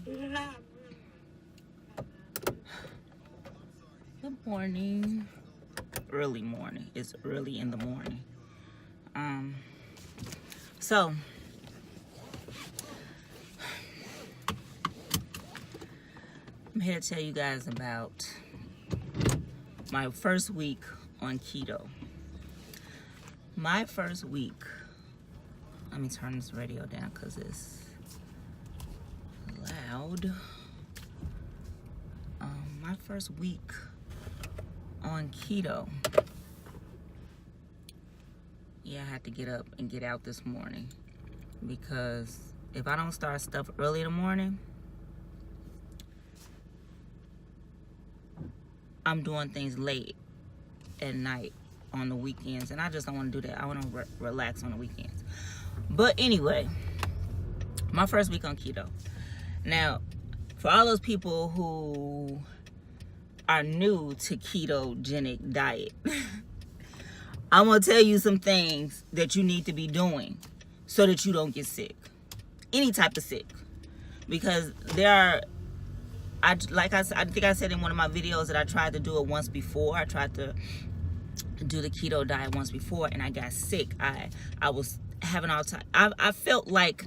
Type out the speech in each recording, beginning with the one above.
Good morning. Early morning. It's early in the morning. So I'm here to tell you guys about my first week on keto. My first week, let me turn this radio down because it's loud. My first week on keto. Yeah, I had to get up and get out this morning because if I don't start stuff early in the morning, I'm doing things late at night on the weekends, and I just don't want to do that. I want to relax on the weekends. But anyway, my first week on keto. Now, for all those people who are new to ketogenic diet, I'm going to tell you some things that you need to be doing so that you don't get sick. Any type of sick. Because there are, I think I said in one of my videos that I tried to do it once before. I tried to do the keto diet once before and I got sick. I was having all time. I felt like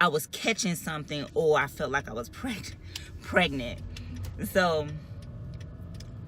I was catching something, or I felt like I was pregnant. So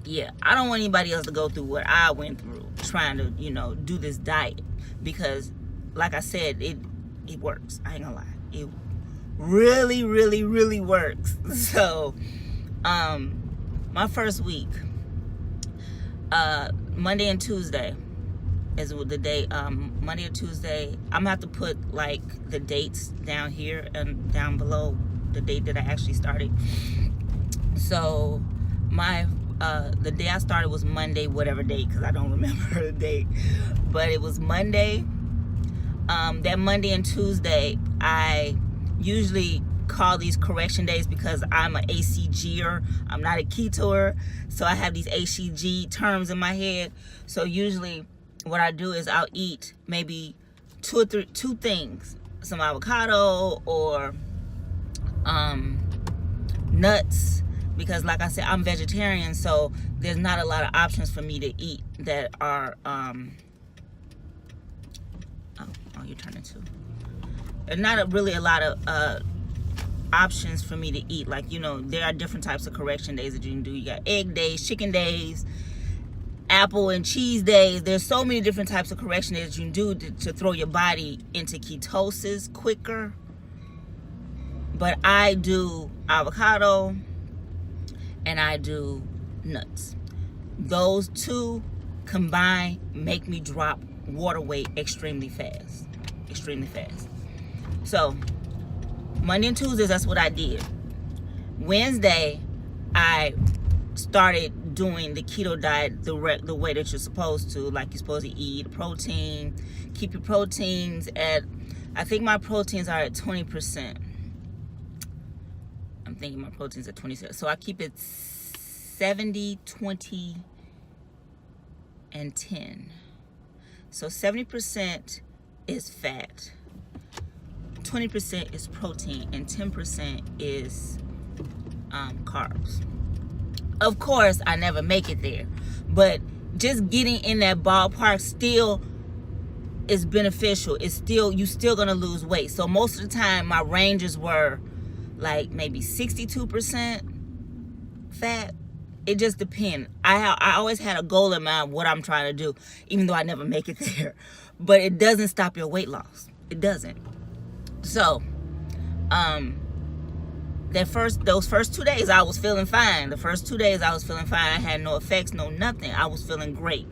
yeah, I don't want anybody else to go through what I went through trying to, do this diet, because like I said, it works. I ain't gonna lie. It really, really, really works. So, my first week, Monday and Tuesday is the day, Monday or Tuesday, I'm gonna have to put like the dates down here and down below the date that I actually started. So the day I started was Monday, whatever date, because I don't remember the date, but it was Monday. That Monday and Tuesday, I usually call these correction days because I'm an ACGer. I'm not a ketoer, so I have these ACG terms in my head. So usually what I do is I'll eat maybe two things, some avocado or nuts, because like I said, I'm vegetarian, so there's not a lot of options for me to eat that are you're turning to. There's not really a lot of options for me to eat. Like, there are different types of correction days that you can do. You got egg days, chicken days, apple and cheese days. There's so many different types of correction days that you can do to throw your body into ketosis quicker. But I do avocado and I do nuts. Those two combined make me drop water weight extremely fast. So Monday and Tuesdays, that's what I did. Wednesday, I started doing the keto diet the way that you're supposed to. Like, you're supposed to eat protein, keep your proteins at, I think my proteins are at 20%. I'm thinking my proteins at 27. So I keep it 70, 20, and 10. So 70% is fat, 20% is protein, and 10% is carbs. Of course, I never make it there, but just getting in that ballpark still is beneficial. You still gonna lose weight. So most of the time, my ranges were like maybe 62% fat. It just depends. I always had a goal in mind of what I'm trying to do, even though I never make it there. But it doesn't stop your weight loss. It doesn't. So, those first 2 days I was feeling fine. The first 2 days I was feeling fine. I had no effects, no nothing. I was feeling great.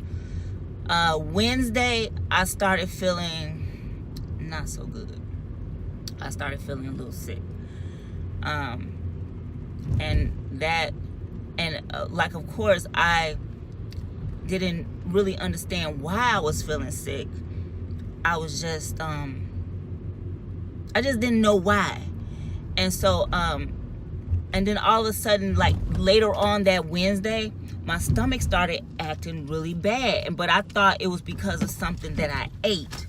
Wednesday I started feeling not so good. I started feeling a little sick. Like, of course, I didn't really understand why I was feeling sick. I was just, I just didn't know why. And so, and then all of a sudden, like later on that Wednesday, my stomach started acting really bad. But I thought it was because of something that I ate.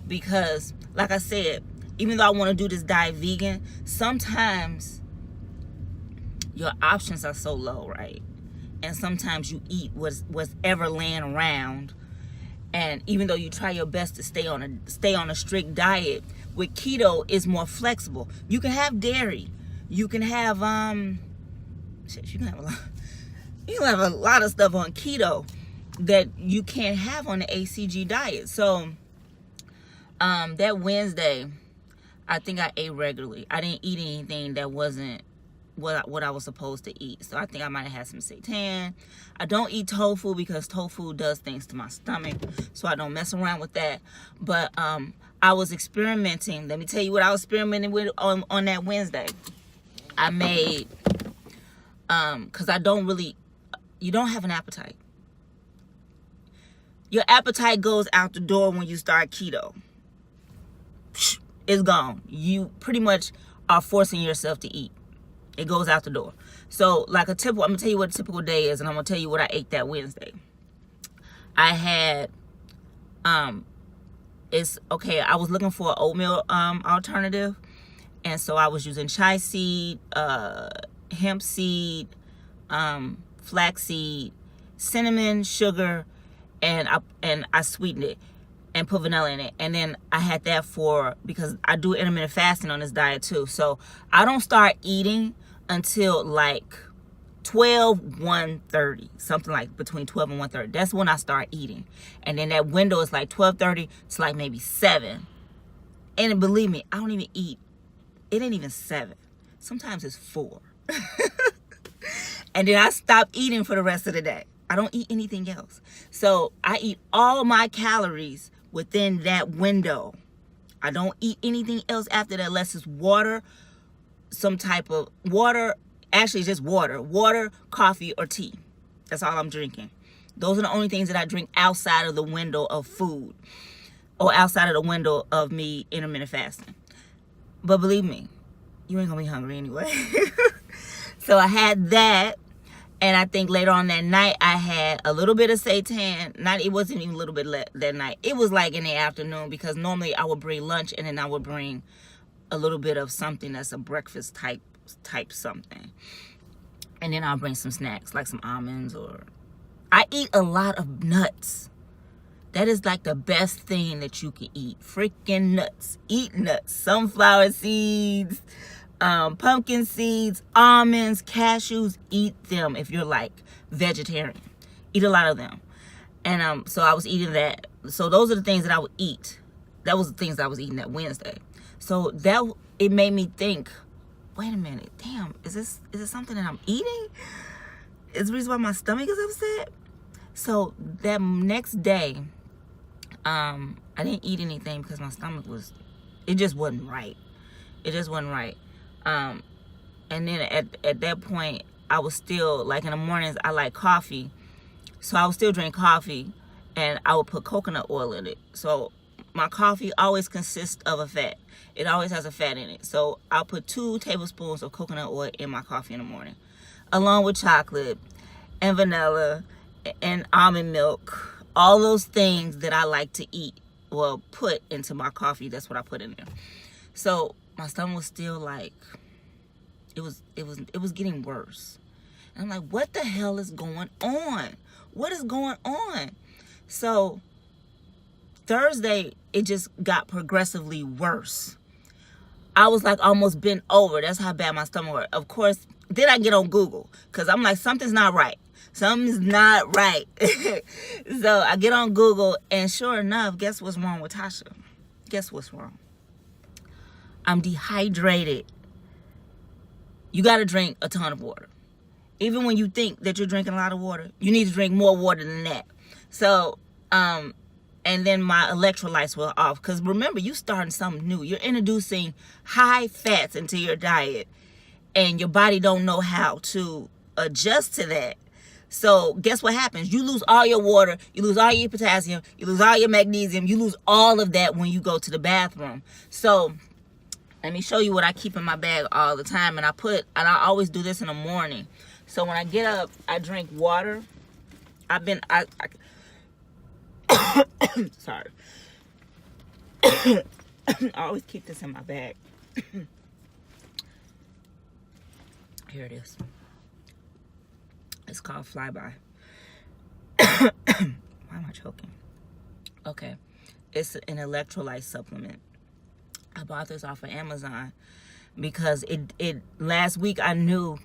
Because, like I said, even though I want to do this diet vegan, sometimes your options are so low, right? And sometimes you eat what's ever laying around. And even though you try your best to stay on a strict diet, with keto it's more flexible. You can have dairy. You can have you can have a lot of stuff on keto that you can't have on the ACG diet. So that Wednesday, I think I ate regularly. I didn't eat anything that wasn't what I was supposed to eat. So I think I might have had some seitan. I don't eat tofu because tofu does things to my stomach, so I don't mess around with that. But I was experimenting. Let me tell you what I was experimenting with on that Wednesday. I made because you don't have an appetite. Your appetite goes out the door when you start keto. It's gone. You pretty much are forcing yourself to eat. It goes out the door. So like I'm gonna tell you what a typical day is, and I'm gonna tell you what I ate that Wednesday. I had I was looking for an oatmeal alternative, and so I was using chia seed, hemp seed, flaxseed, cinnamon, sugar, and I sweetened it and put vanilla in it. And then I had that because I do intermittent fasting on this diet too. So I don't start eating until like 1:30, something like between 12 and 1:30. That's when I start eating. And then that window is like 12:30 to like maybe 7. And believe me, I don't even eat. It ain't even 7. Sometimes it's 4. And then I stop eating for the rest of the day. I don't eat anything else. So I eat all my calories within that window. I don't eat anything else after that unless it's water, some type of water, actually just water, coffee, or tea. That's all I'm drinking. Those are the only things that I drink outside of the window of food or outside of the window of me intermittent fasting. But believe me, you ain't gonna be hungry anyway. So I had that. And I think later on that night, I had a little bit of seitan. It wasn't even a little bit that night. It was like in the afternoon, because normally I would bring lunch and then I would bring a little bit of something that's a breakfast type something. And then I'll bring some snacks like some almonds, or I eat a lot of nuts. That is like the best thing that you can eat. Freaking nuts. Eat nuts. Sunflower seeds. Pumpkin seeds, almonds, cashews, eat them if you're like vegetarian. Eat a lot of them. And so I was eating that. So those are the things that I would eat. That was the things I was eating that Wednesday. So it made me think, wait a minute, damn, is this something that I'm eating? Is the reason why my stomach is upset? So that next day, I didn't eat anything because my stomach it just wasn't right. It just wasn't right. And then at that point, I was still, like in the mornings, I like coffee. So I would still drink coffee, and I would put coconut oil in it. So my coffee always consists of a fat. It always has a fat in it. So I'll put 2 tablespoons of coconut oil in my coffee in the morning, along with chocolate and vanilla and almond milk. All those things that I like to eat, well, put into my coffee. That's what I put in there. So my stomach was still like, it was getting worse. And I'm like, what the hell is going on? What is going on? So Thursday, it just got progressively worse. I was like almost bent over. That's how bad my stomach was. Of course, then I get on Google because I'm like, something's not right. Something's not right. So I get on Google, and sure enough, guess what's wrong with Tasha? Guess what's wrong? I'm dehydrated. You got to drink a ton of water. Even when you think that you're drinking a lot of water, you need to drink more water than that. So, and then my electrolytes were off. Because remember, you're starting something new. You're introducing high fats into your diet, and your body don't know how to adjust to that. So guess what happens? You lose all your water, you lose all your potassium, you lose all your magnesium, you lose all of that when you go to the bathroom. So let me show you what I keep in my bag all the time. And I always do this in the morning. So when I get up, I drink water. Sorry. I always keep this in my bag. Here it is. It's called Flyby. Why am I choking? Okay. It's an electrolyte supplement. I bought this off of Amazon because it last week I knew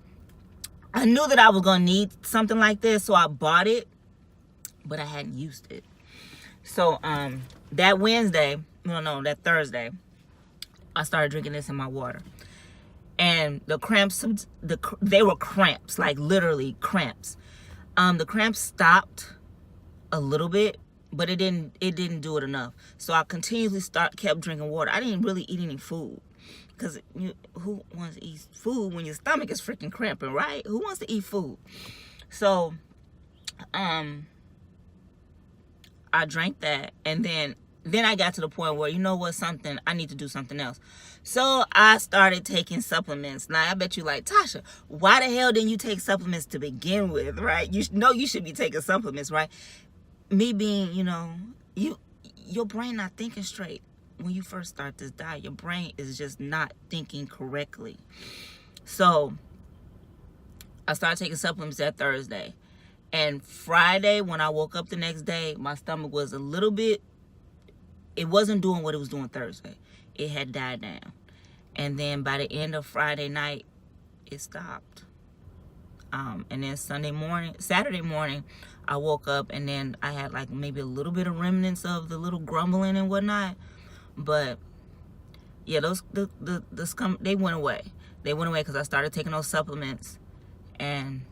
that I was gonna need something like this, so I bought it, but I hadn't used it. So that Thursday, I started drinking this in my water, and the cramps, they were cramps, like literally cramps. The cramps stopped a little bit, but it didn't do it enough. So I continuously kept drinking water. I didn't really eat any food, because who wants to eat food when your stomach is freaking cramping, right? Who wants to eat food? So I drank that, and then I got to the point where, you know what, I need to do something else. So I started taking supplements. Now I bet you like, Tasha, why the hell didn't you take supplements to begin with, right? You know you should be taking supplements, right? Me being, your brain not thinking straight. When you first start this diet, your brain is just not thinking correctly. So I started taking supplements that Thursday. And Friday, when I woke up the next day, my stomach was a little bit, it wasn't doing what it was doing Thursday. It had died down. And then by the end of Friday night, it stopped. And then Saturday morning, I woke up, and then I had like maybe a little bit of remnants of the little grumbling and whatnot. But yeah, they went away. They went away because I started taking those supplements, and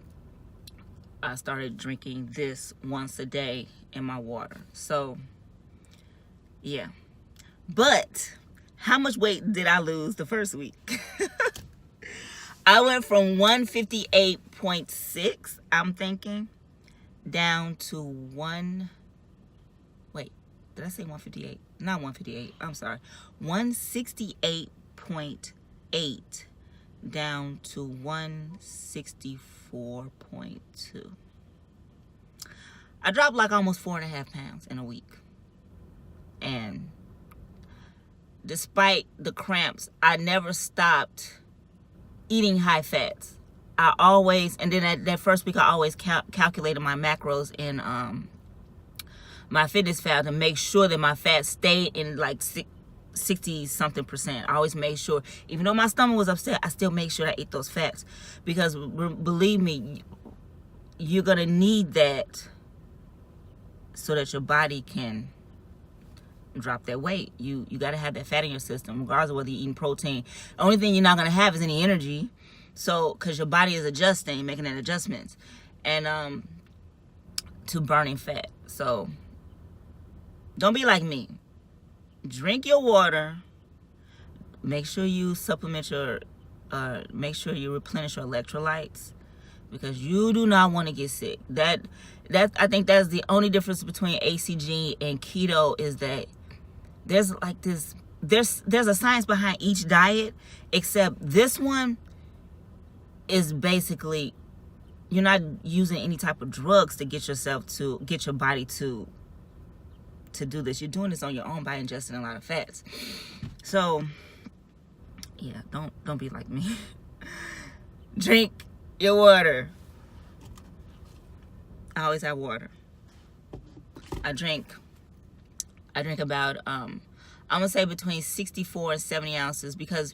I started drinking this once a day in my water. So yeah. But how much weight did I lose the first week? I went from 158.6, I'm thinking, down to did I say 158? Not 158, I'm sorry. 168.8 down to 164.2. I dropped like almost 4.5 pounds in a week. And despite the cramps, I never stopped eating high fats. I always, and then that first week, I always calculated my macros in my FITINDEX to make sure that my fat stayed in like 60-something%. I always made sure, even though my stomach was upset, I still made sure I ate those fats, because believe me, you're gonna need that so that your body can drop that weight. You got to have that fat in your system, regardless of whether you're eating protein. The only thing you're not going to have is any energy, so because your body is adjusting, making that adjustments, and to burning fat. So don't be like me. Drink your water. Make sure you supplement make sure you replenish your electrolytes, because you do not want to get sick. That I think that's the only difference between ACG and keto, is that there's like this, there's a science behind each diet, except this one is basically, you're not using any type of drugs to get your body to do this. You're doing this on your own by ingesting a lot of fats. So yeah, don't be like me. Drink your water. I always have water. I drink about I'm gonna say between 64 and 70 ounces, because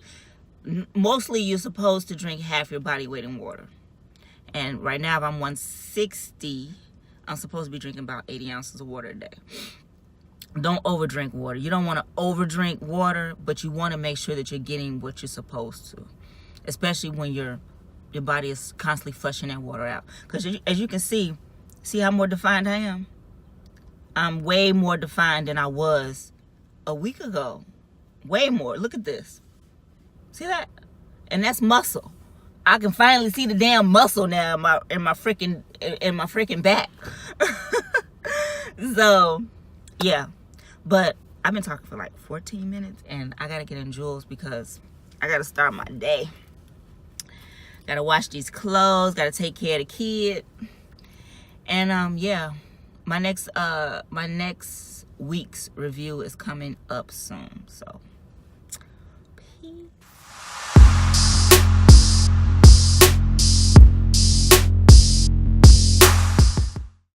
mostly you're supposed to drink half your body weight in water. And right now, if I'm 160, I'm supposed to be drinking about 80 ounces of water a day. Don't overdrink water. You don't want to overdrink water, but you want to make sure that you're getting what you're supposed to, especially when your body is constantly flushing that water out. Because as you can see how more defined I am? I'm way more defined than I was a week ago. Way more. Look at this. See that? And that's muscle. I can finally see the damn muscle now in my freaking back. So, yeah. But I've been talking for like 14 minutes, and I gotta get in Jules because I gotta start my day. Gotta wash these clothes, gotta take care of the kid. And yeah, my next week's review is coming up soon. So, peace.